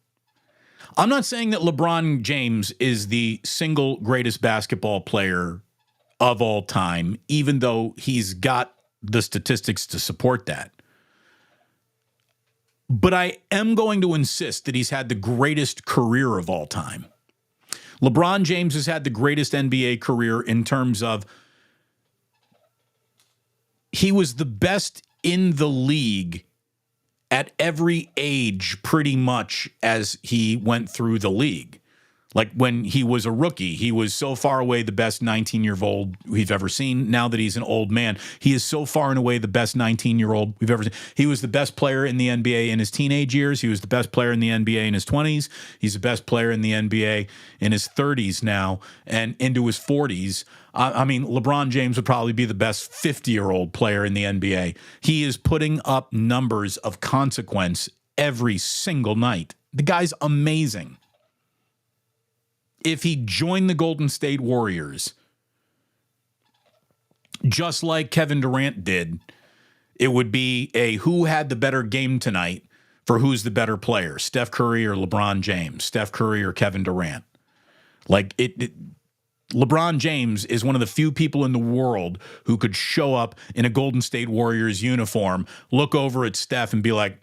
I'm not saying that LeBron James is the single greatest basketball player of all time, even though he's got the statistics to support that. But I am going to insist that he's had the greatest career of all time. LeBron James has had the greatest NBA career in terms of he was the best in the league at every age pretty much as he went through the league. Like when he was a rookie, he was so far away the best 19-year-old we've ever seen. Now that he's an old man, he is so far and away the best 19-year-old we've ever seen. He was the best player in the NBA in his teenage years. He was the best player in the NBA in his 20s. He's the best player in the NBA in his 30s now and into his 40s. I mean, LeBron James would probably be the best 50-year-old player in the NBA. He is putting up numbers of consequence every single night. The guy's amazing. If he joined the Golden State Warriors, just like Kevin Durant did, it would be a who had the better game tonight for who's the better player, Steph Curry or LeBron James, Steph Curry or Kevin Durant. Like LeBron James is one of the few people in the world who could show up in a Golden State Warriors uniform, look over at Steph and be like,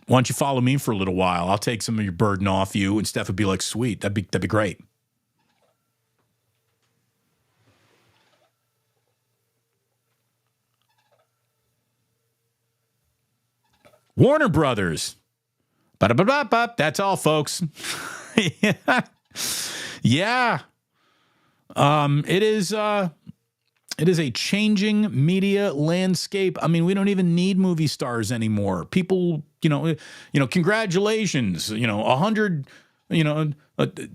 why don't you follow me for a little while? I'll take some of your burden off you. And Steph would be like, sweet, that'd be great. Warner Brothers. Ba-da-ba-ba-ba. That's all, folks. Yeah. It is a changing media landscape. I mean, we don't even need movie stars anymore. People, congratulations. 100,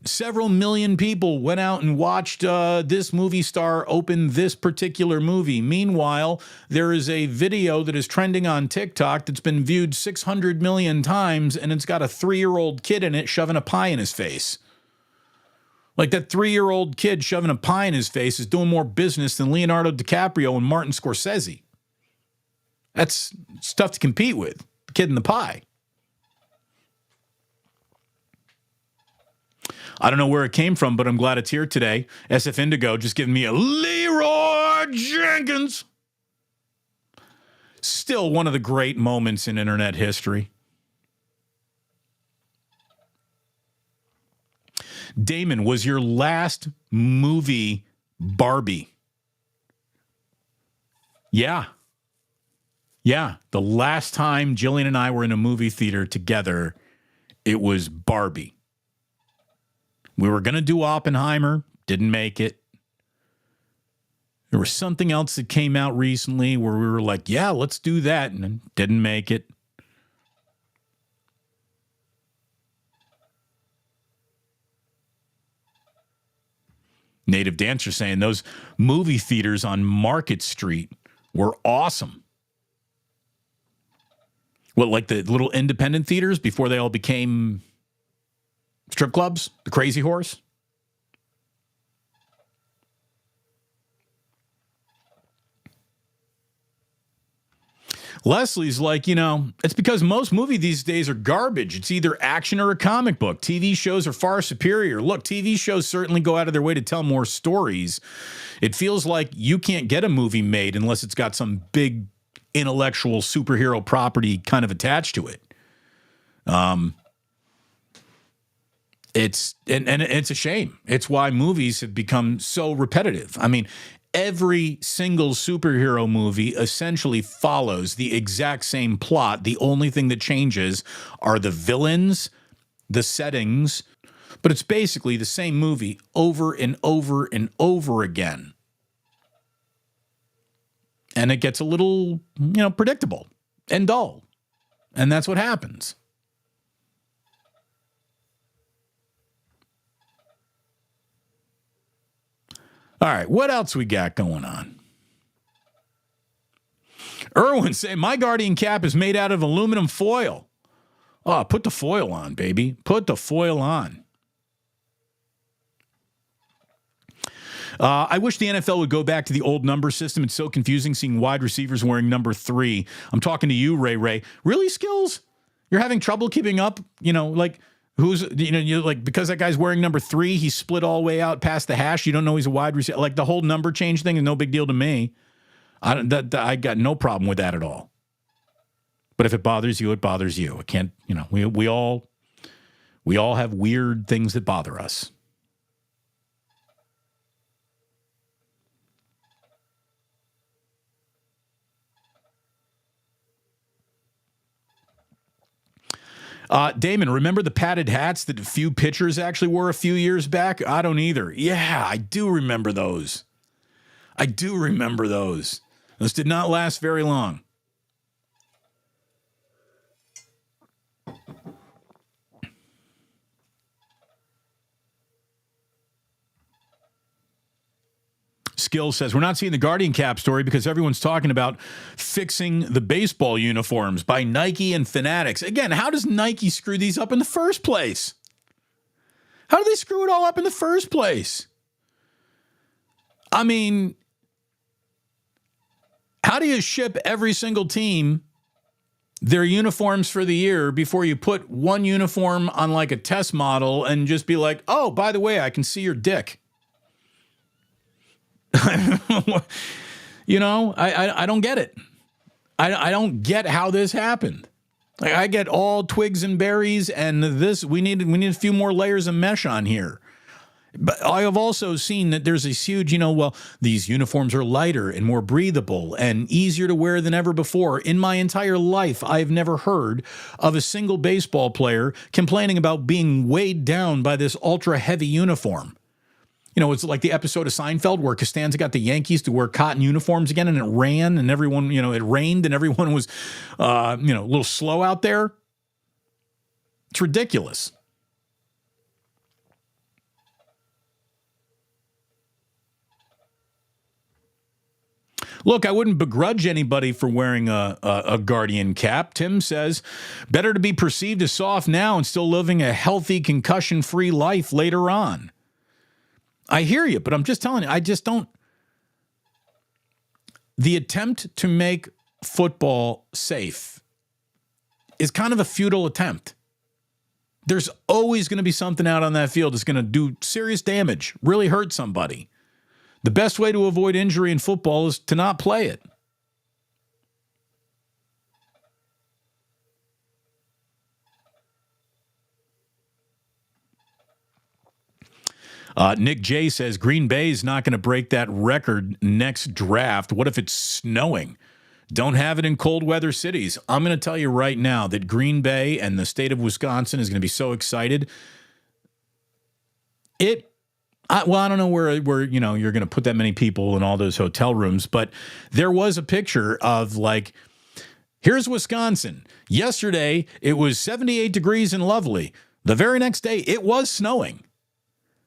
several million people went out and watched this movie star open this particular movie. Meanwhile, there is a video that is trending on TikTok that's been viewed 600 million times, and it's got a 3-year-old kid in it shoving a pie in his face. Like that 3-year-old kid shoving a pie in his face is doing more business than Leonardo DiCaprio and Martin Scorsese. That's tough to compete with. The kid in the pie. I don't know where it came from, but I'm glad it's here today. SF Indigo just giving me a Leroy Jenkins. Still one of the great moments in internet history. Damon, was your last movie Barbie? Yeah. Yeah. The last time Jillian and I were in a movie theater together, it was Barbie. We were going to do Oppenheimer, didn't make it. There was something else that came out recently where we were like, yeah, let's do that, and didn't make it. Native Dancer saying those movie theaters on Market Street were awesome. What, like the little independent theaters before they all became strip clubs? The Crazy Horse? Leslie's like, it's because most movies these days are garbage. It's either action or a comic book. TV shows are far superior. Look, TV shows certainly go out of their way to tell more stories. It feels like you can't get a movie made unless it's got some big intellectual superhero property kind of attached to it. It's a shame. It's why movies have become so repetitive. I mean, every single superhero movie essentially follows the exact same plot. The only thing that changes are the villains, the settings, but it's basically the same movie over and over and over again. And it gets a little, predictable and dull. And that's what happens. All right, what else we got going on? Erwin saying, my Guardian cap is made out of aluminum foil. Oh, put the foil on, baby. Put the foil on. I wish the NFL would go back to the old number system. It's so confusing seeing wide receivers wearing number 3. I'm talking to you, Ray Ray. Really, Skills? You're having trouble keeping up? Who's, because that guy's wearing number 3, he's split all the way out past the hash. You don't know he's a wide receiver. Like the whole number change thing is no big deal to me. I got no problem with that at all. But if it bothers you, it bothers you. It can't, we all have weird things that bother us. Damon, remember the padded hats that a few pitchers actually wore a few years back? I don't either. Yeah, I do remember those. Those did not last very long. Skill says, we're not seeing the Guardian Cap story because everyone's talking about fixing the baseball uniforms by Nike and Fanatics. Again, how does Nike screw these up in the first place? How do they screw it all up in the first place? I mean, how do you ship every single team their uniforms for the year before you put one uniform on like a test model and just be like, oh, by the way, I can see your dick? I don't get it. I don't get how this happened. Like, I get all twigs and berries, and this we need a few more layers of mesh on here. But I have also seen that there's this huge, these uniforms are lighter and more breathable and easier to wear than ever before. In my entire life, I've never heard of a single baseball player complaining about being weighed down by this ultra heavy uniform. It's like the episode of Seinfeld where Costanza got the Yankees to wear cotton uniforms again, and it ran, and everyone, it rained, and everyone was, a little slow out there. It's ridiculous. Look, I wouldn't begrudge anybody for wearing a Guardian cap. Tim says, better to be perceived as soft now and still living a healthy, concussion-free life later on. I hear you, but I'm just telling you, I just don't. The attempt to make football safe is kind of a futile attempt. There's always going to be something out on that field that's going to do serious damage, really hurt somebody. The best way to avoid injury in football is to not play it. Nick J says Green Bay's not going to break that record next draft. What if it's snowing? Don't have it in cold weather cities. I'm going to tell you right now that Green Bay and the state of Wisconsin is going to be so excited. I don't know where you're going to put that many people in all those hotel rooms, but there was a picture of like, here's Wisconsin. Yesterday, it was 78 degrees and lovely. The very next day, it was snowing.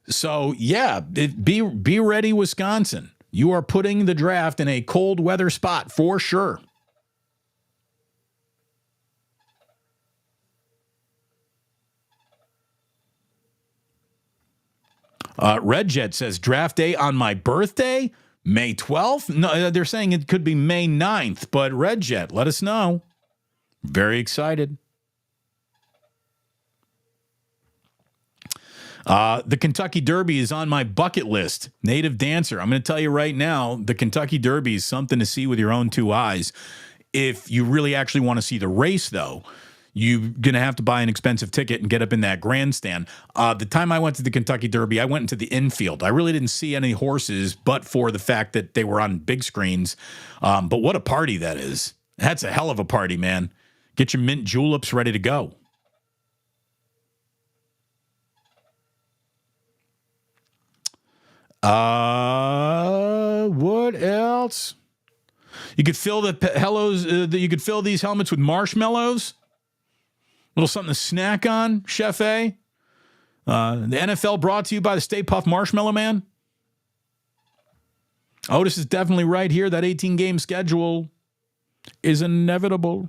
So, yeah, be ready, Wisconsin. You are putting the draft in a cold weather spot for sure. Red Jet says, draft day on my birthday, May 12th? No, they're saying it could be May 9th, but Red Jet, let us know. Very excited. The Kentucky Derby is on my bucket list. Native dancer. I'm going to tell you right now, the Kentucky Derby is something to see with your own two eyes. If you really actually want to see the race, though, you're going to have to buy an expensive ticket and get up in that grandstand. The time I went to the Kentucky Derby, I went into the infield. I really didn't see any horses, but for the fact that they were on big screens. But what a party that is. That's a hell of a party, man. Get your mint juleps ready to go. What else? You could fill you could fill these helmets with marshmallows. A little something to snack on, Chef A. The NFL brought to you by the Stay Puft Marshmallow Man. Otis is definitely right here. That 18-game schedule is inevitable.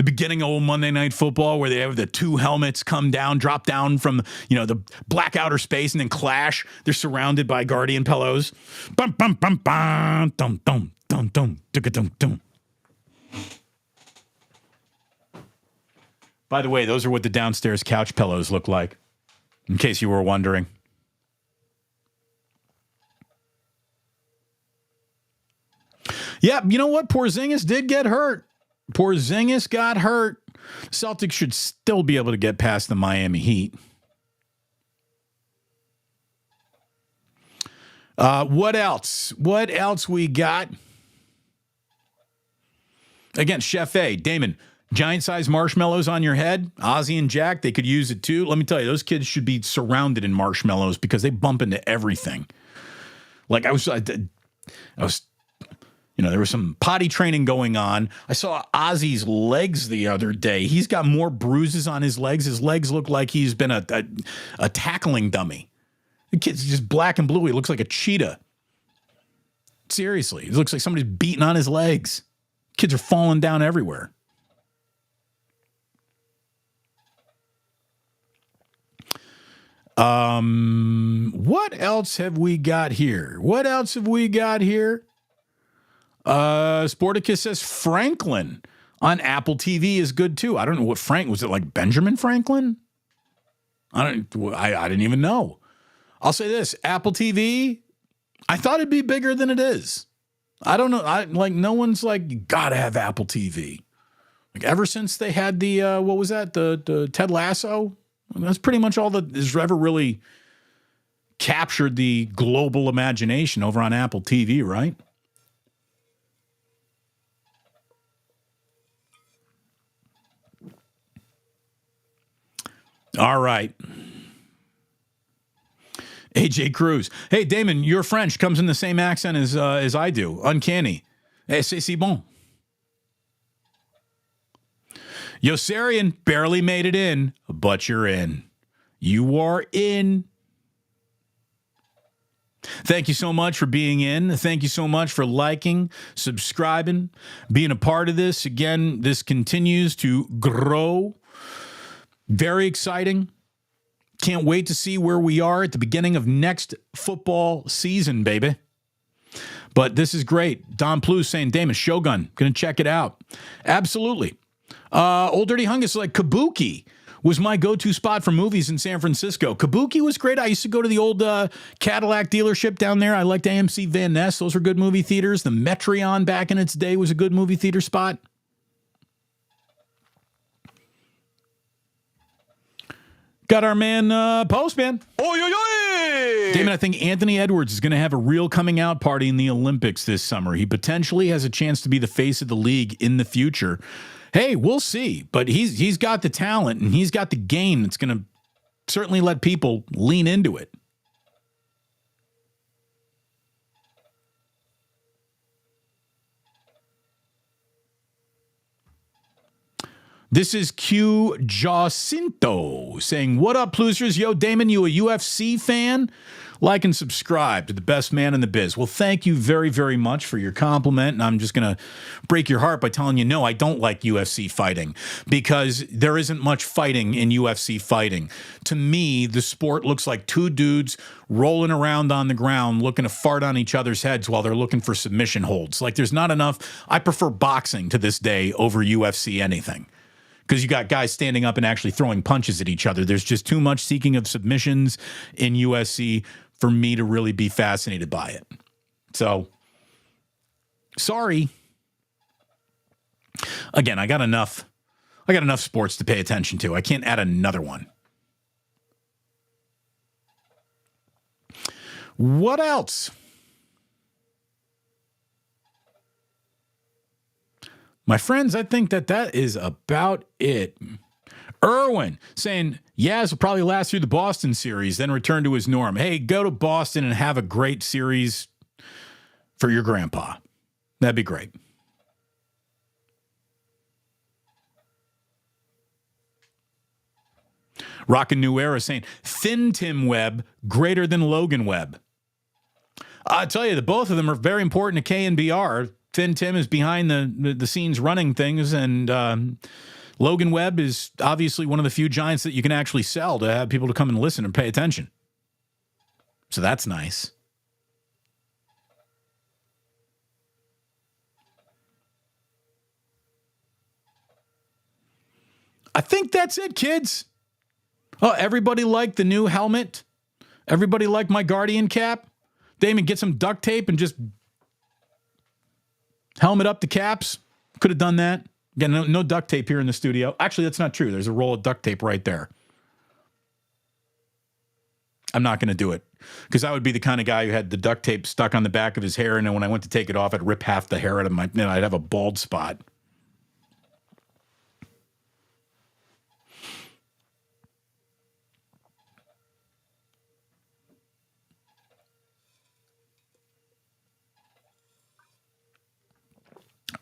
the beginning of old Monday Night Football where they have the two helmets drop down from, the black outer space and then clash. They're surrounded by guardian pillows. Bum, bum, bum, bum, dum, dum, dum, dum, dum, dum. By the way, those are what the downstairs couch pillows look like, in case you were wondering. Yeah, you know what? Porzingis did get hurt. Porzingis got hurt. Celtics should still be able to get past the Miami Heat. What else? What else we got? Again, Chef A, Damon, giant-sized marshmallows on your head. Ozzy and Jack, they could use it too. Let me tell you, those kids should be surrounded in marshmallows because they bump into everything. Like I was there was some potty training going on. I saw Ozzy's legs the other day. He's got more bruises on his legs. His legs look like he's been a tackling dummy. The kid's just black and blue. He looks like a cheetah. Seriously, he looks like somebody's beating on his legs. Kids are falling down everywhere. What else have we got here? Sporticus says Franklin on Apple TV is good too. I don't know what was it like Benjamin Franklin? I didn't even know. I'll say this, Apple TV, I thought it'd be bigger than it is. I don't know. No one's like, you gotta have Apple TV. Like ever since they had the, what was that? The Ted Lasso. That's pretty much all that has ever really captured the global imagination over on Apple TV, right? All right. AJ Cruz. Hey, Damon, your French comes in the same accent as I do. Uncanny. Hey, c'est bon. Yossarian barely made it in, but you're in. You are in. Thank you so much for being in. Thank you so much for liking, subscribing, being a part of this. Again, this continues to grow. Very exciting. Can't wait to see where we are at the beginning of next football season, baby. But this is great. Don Plus saying, Damon, Shogun, going to check it out. Absolutely. Old Dirty Hungus is like, Kabuki was my go-to spot for movies in San Francisco. Kabuki was great. I used to go to the old Cadillac dealership down there. I liked AMC Van Ness. Those were good movie theaters. The Metreon back in its day was a good movie theater spot. Got our man Postman. Damon, I think Anthony Edwards is going to have a real coming out party in the Olympics this summer. He potentially has a chance to be the face of the league in the future. Hey, we'll see. But he's got the talent and he's got the game that's going to certainly let people lean into it. This is Q Jacinto saying, what up, Plusers? Yo, Damon, you a UFC fan? Like and subscribe to the best man in the biz. Well, thank you very, very much for your compliment. And I'm just going to break your heart by telling you, no, I don't like UFC fighting because there isn't much fighting in UFC fighting. To me, the sport looks like two dudes rolling around on the ground looking to fart on each other's heads while they're looking for submission holds. Like there's not enough. I prefer boxing to this day over UFC anything. Because you got guys standing up and actually throwing punches at each other. There's just too much seeking of submissions in UFC for me to really be fascinated by it. So, sorry. Again, I got enough sports to pay attention to. I can't add another one. What else? My friends, I think that is about it. Irwin saying, Yaz will probably last through the Boston series, then return to his norm. Hey, go to Boston and have a great series for your grandpa. That'd be great. Rockin' New Era saying, Thin Tim Webb greater than Logan Webb. I tell you, the both of them are very important to KNBR. Thin Tim is behind the scenes running things, and Logan Webb is obviously one of the few Giants that you can actually sell to have people to come and listen and pay attention. So that's nice. I think that's it, kids. Oh, everybody liked the new helmet. Everybody liked my Guardian cap. Damon, get some duct tape and just helmet up the caps. Could have done that. Again, no duct tape here in the studio. Actually, that's not true. There's a roll of duct tape right there. I'm not going to do it because I would be the kind of guy who had the duct tape stuck on the back of his hair, and then when I went to take it off, I'd rip half the hair out of my, I'd have a bald spot.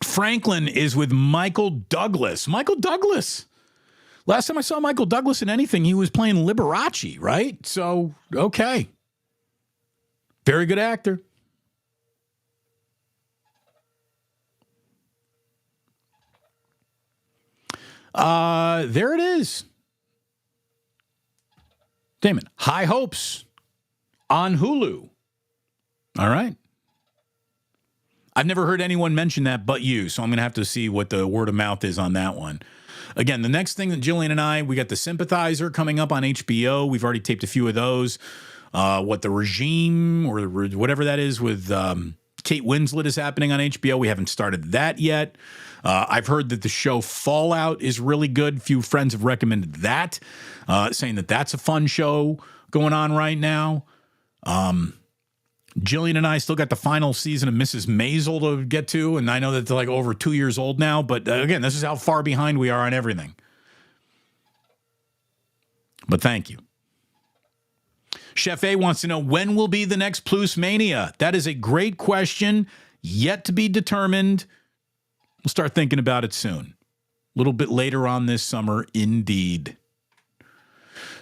Franklin is with Michael Douglas. Michael Douglas. Last time I saw Michael Douglas in anything, he was playing Liberace, right? So, okay. Very good actor. There it is. Damon, High Hopes on Hulu. All right. I've never heard anyone mention that but you, so I'm going to have to see what the word of mouth is on that one. Again, the next thing that Jillian and I, we got The Sympathizer coming up on HBO. We've already taped a few of those. What The Regime or whatever that is with Kate Winslet is happening on HBO. We haven't started that yet. I've heard that the show Fallout is really good. A few friends have recommended that, saying that that's a fun show going on right now. Jillian and I still got the final season of Mrs. Maisel to get to, and I know that they're like over 2 years old now, but again, this is how far behind we are on everything. But thank you. Chef A wants to know, when will be the next Plus Mania? That is a great question, yet to be determined. We'll start thinking about it soon. A little bit later on this summer, indeed.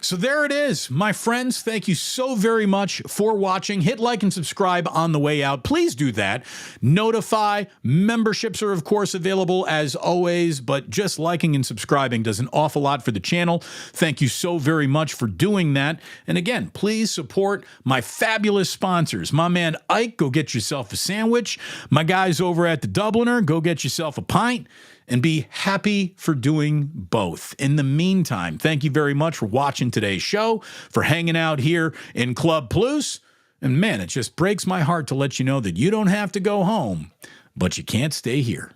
So there it is, my friends. Thank you so very much for watching. Hit like and subscribe on the way out. Please do that. Notify. Memberships are, of course, available as always, but just liking and subscribing does an awful lot for the channel. Thank you so very much for doing that. And again, please support my fabulous sponsors. My man Ike, go get yourself a sandwich. My guys over at the Dubliner, go get yourself a pint. And be happy for doing both. In the meantime, thank you very much for watching today's show, for hanging out here in Club Plus. And man, it just breaks my heart to let you know that you don't have to go home, but you can't stay here.